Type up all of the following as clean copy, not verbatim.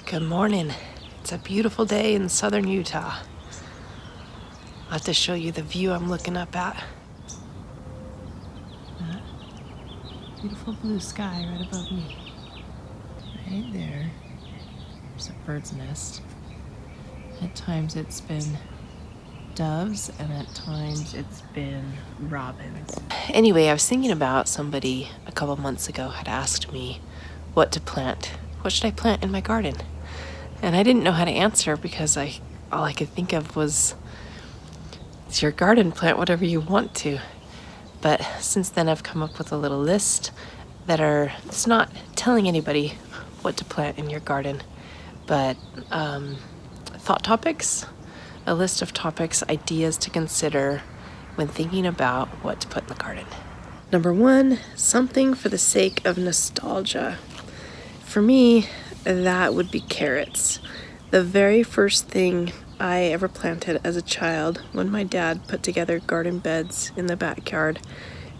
Good morning. It's a beautiful day in southern Utah. I'll have to show you the view I'm looking up at. Beautiful blue sky right above me. Right there. There's a bird's nest. At times it's been doves and at times it's been robins. Anyway, I was thinking about somebody a couple months ago had asked me what to plant. What should I plant in my garden? And I didn't know how to answer because all I could think of was, it's your garden, plant whatever you want to. But since then I've come up with a little list it's not telling anybody what to plant in your garden, but thought topics, a list of topics, ideas to consider when thinking about what to put in the garden. Number 1, something for the sake of nostalgia. For me, that would be carrots. The very first thing I ever planted as a child when my dad put together garden beds in the backyard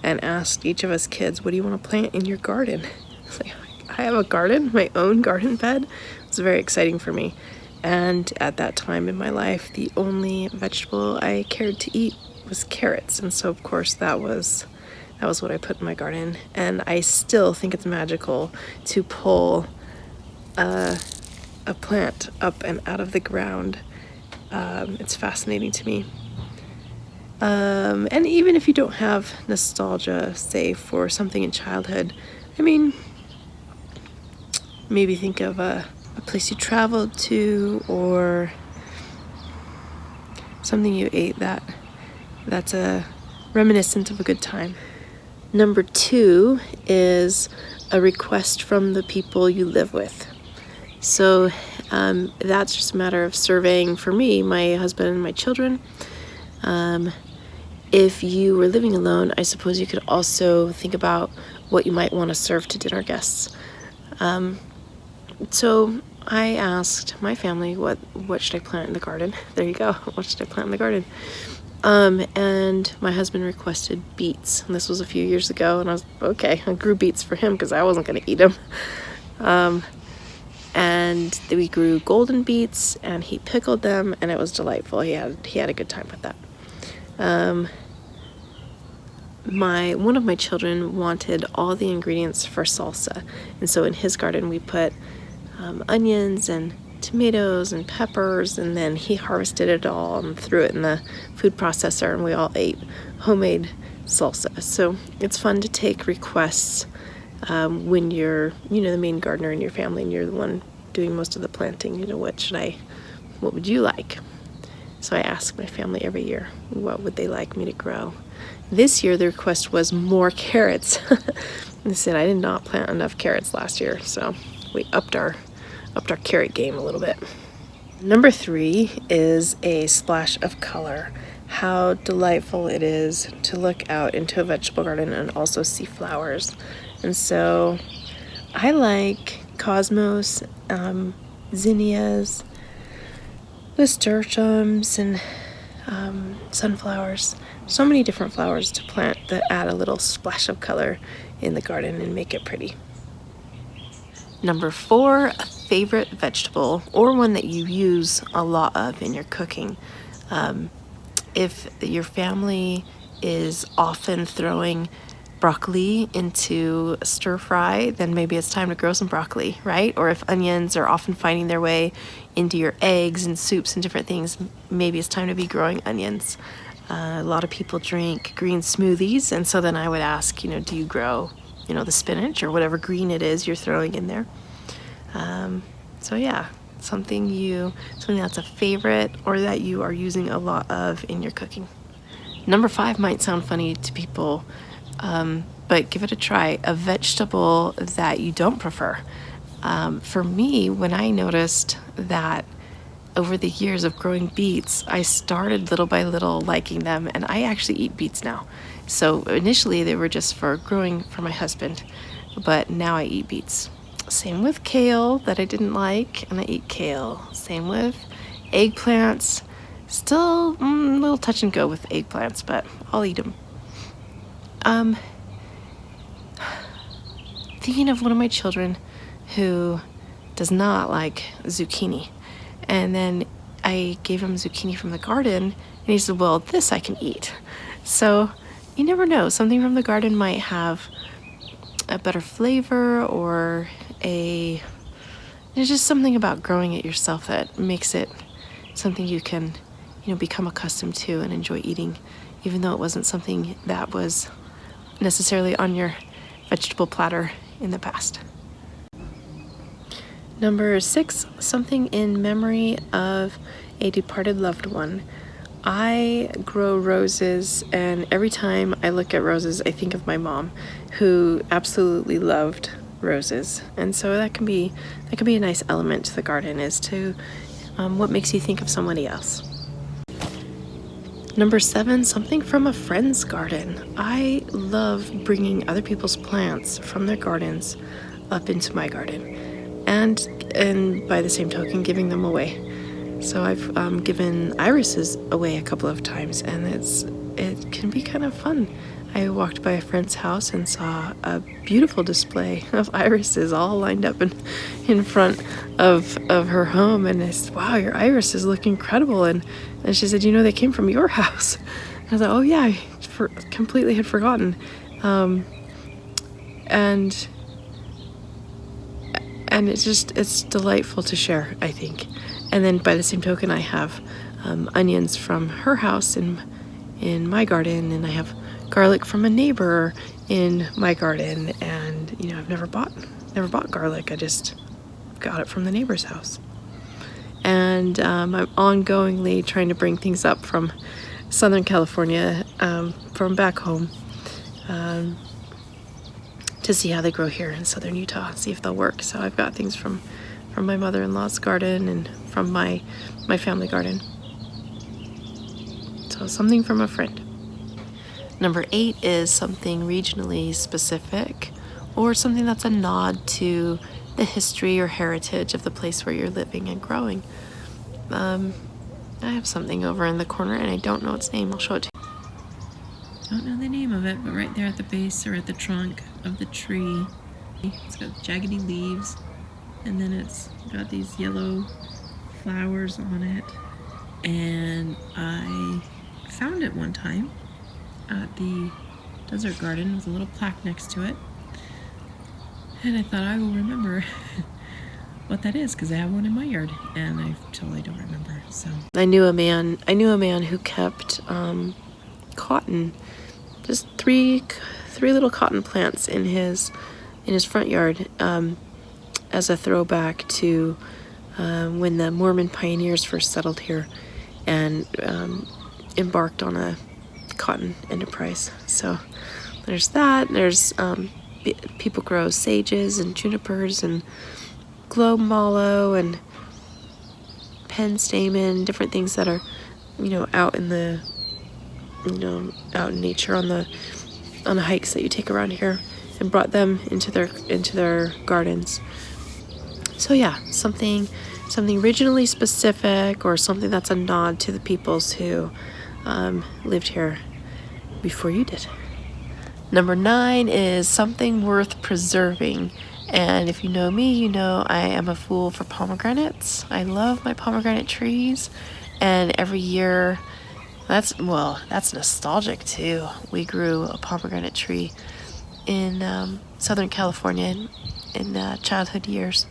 and asked each of us kids, what do you want to plant in your garden? It's like, I have a garden, my own garden bed. It was very exciting for me. And at that time in my life, the only vegetable I cared to eat was carrots. And so of course that was what I put in my garden. And I still think it's magical to pull a plant up and out of the ground. It's fascinating to me. And even if you don't have nostalgia, say for something in childhood, I mean, maybe think of a place you traveled to or something you ate that's a reminiscent of a good time. Number 2 is a request from the people you live with. So that's just a matter of surveying, for me, my husband and my children. If you were living alone, I suppose you could also think about what you might want to serve to dinner guests. So I asked my family, what should I plant in the garden? There you go. What should I plant in the garden? And my husband requested beets. And this was a few years ago. And I was, okay, I grew beets for him because I wasn't going to eat them. And we grew golden beets and he pickled them and it was delightful. He had a good time with that. One of my children wanted all the ingredients for salsa. And so in his garden we put onions and tomatoes and peppers, and then he harvested it all and threw it in the food processor and we all ate homemade salsa. So it's fun to take requests when you're, the main gardener in your family and you're the one doing most of the planting. What would you like? So I ask my family every year, what would they like me to grow? This year the request was more carrots. They said I did not plant enough carrots last year, so we upped our carrot game a little bit. Number 3 is a splash of color. How delightful it is to look out into a vegetable garden and also see flowers. And so I like cosmos, zinnias, nasturtiums, and sunflowers. So many different flowers to plant that add a little splash of color in the garden and make it pretty. Number 4, a favorite vegetable or one that you use a lot of in your cooking. If your family is often throwing broccoli into a stir fry, then maybe it's time to grow some broccoli, right? Or if onions are often finding their way into your eggs and soups and different things, maybe it's time to be growing onions. A lot of people drink green smoothies, and so then I would ask, do you grow, the spinach or whatever green it is you're throwing in there? So yeah, something that's a favorite or that you are using a lot of in your cooking. Number 5 might sound funny to people, but give it a try. A vegetable that you don't prefer. For me, when I noticed that over the years of growing beets, I started little by little liking them, and I actually eat beets now. So initially they were just for growing for my husband, but now I eat beets. Same with kale that I didn't like, and I eat kale. Same with eggplants. Still a little touch and go with eggplants, but I'll eat them. Thinking of one of my children who does not like zucchini. And then I gave him zucchini from the garden, and he said, well, this I can eat. So you never know, something from the garden might have a better flavor, or there's just something about growing it yourself that makes it something you can, become accustomed to and enjoy eating, even though it wasn't something that was necessarily on your vegetable platter in the past. Number 6, something in memory of a departed loved one. I grow roses, and every time I look at roses, I think of my mom, who absolutely loved roses. And so that can be a nice element to the garden, is to what makes you think of somebody else. Number 7, something from a friend's garden. I love bringing other people's plants from their gardens up into my garden, and by the same token, giving them away. So I've given irises away a couple of times, and it can be kind of fun. I walked by a friend's house and saw a beautiful display of irises all lined up in front of her home, and I said, wow, your irises look incredible. And she said, they came from your house. I thought, oh yeah, I completely had forgotten. And it's delightful to share, I think. And then by the same token, I have onions from her house in my garden, and I have garlic from a neighbor in my garden. And I've never bought garlic. I just got it from the neighbor's house. And I'm ongoingly trying to bring things up from Southern California, from back home, to see how they grow here in Southern Utah, see if they'll work. So I've got things from my mother-in-law's garden and from my family garden. So something from a friend. Number 8 is something regionally specific, or something that's a nod to the history or heritage of the place where you're living and growing. I have something over in the corner, and I don't know its name. I'll show it to you. Don't know the name of it, but right there at the base or at the trunk of the tree, it's got jaggedy leaves, and then it's got these yellow flowers on it. And I found it one time at the desert garden with a little plaque next to it, and I thought I will remember what that is, because I have one in my yard, and I totally don't remember. So I knew a man who kept cotton, just three little cotton plants in his front yard, as a throwback to when the Mormon pioneers first settled here and embarked on a cotton enterprise. So there's that. There's people grow sages and junipers and globe mallow and penstemon, different things that are out in the out in nature on the hikes that you take around here, and brought them into their gardens. So yeah, something regionally specific, or something that's a nod to the peoples who lived here before you did. Number 9 is something worth preserving. And if you know me, you know I am a fool for pomegranates. I love my pomegranate trees, and every year, that's nostalgic too. We grew a pomegranate tree in Southern California in childhood years,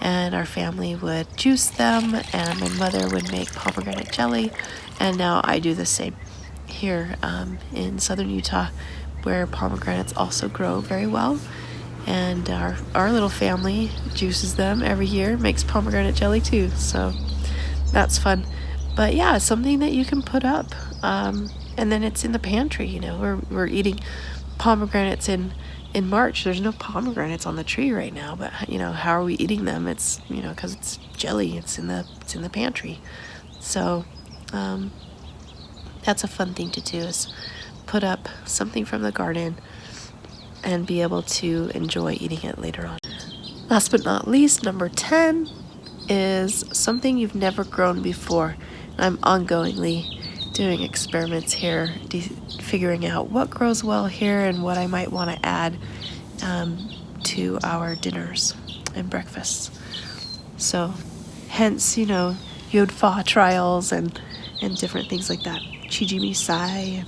and our family would juice them, and my mother would make pomegranate jelly, and now I do the same here in Southern Utah, where pomegranates also grow very well. And our little family juices them every year, makes pomegranate jelly too, so that's fun. But yeah, something that you can put up, and then it's in the pantry. We're eating pomegranates in March. There's no pomegranates on the tree right now, but how are we eating them? It's because it's jelly. It's in the pantry. So that's a fun thing to do, is put up something from the garden and be able to enjoy eating it later on. Last but not least, number 10 is something you've never grown before. I'm ongoingly doing experiments here, figuring out what grows well here and what I might want to add to our dinners and breakfasts. So hence, Yodfa trials and different things like that. Chijimi sai,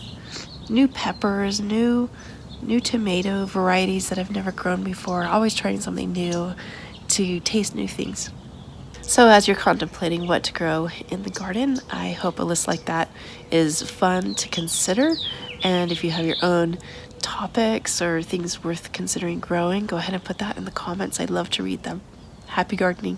new peppers, new tomato varieties that I've never grown before. Always trying something new to taste new things. So as you're contemplating what to grow in the garden, I hope a list like that is fun to consider. And if you have your own topics or things worth considering growing, go ahead and put that in the comments. I'd love to read them. Happy gardening.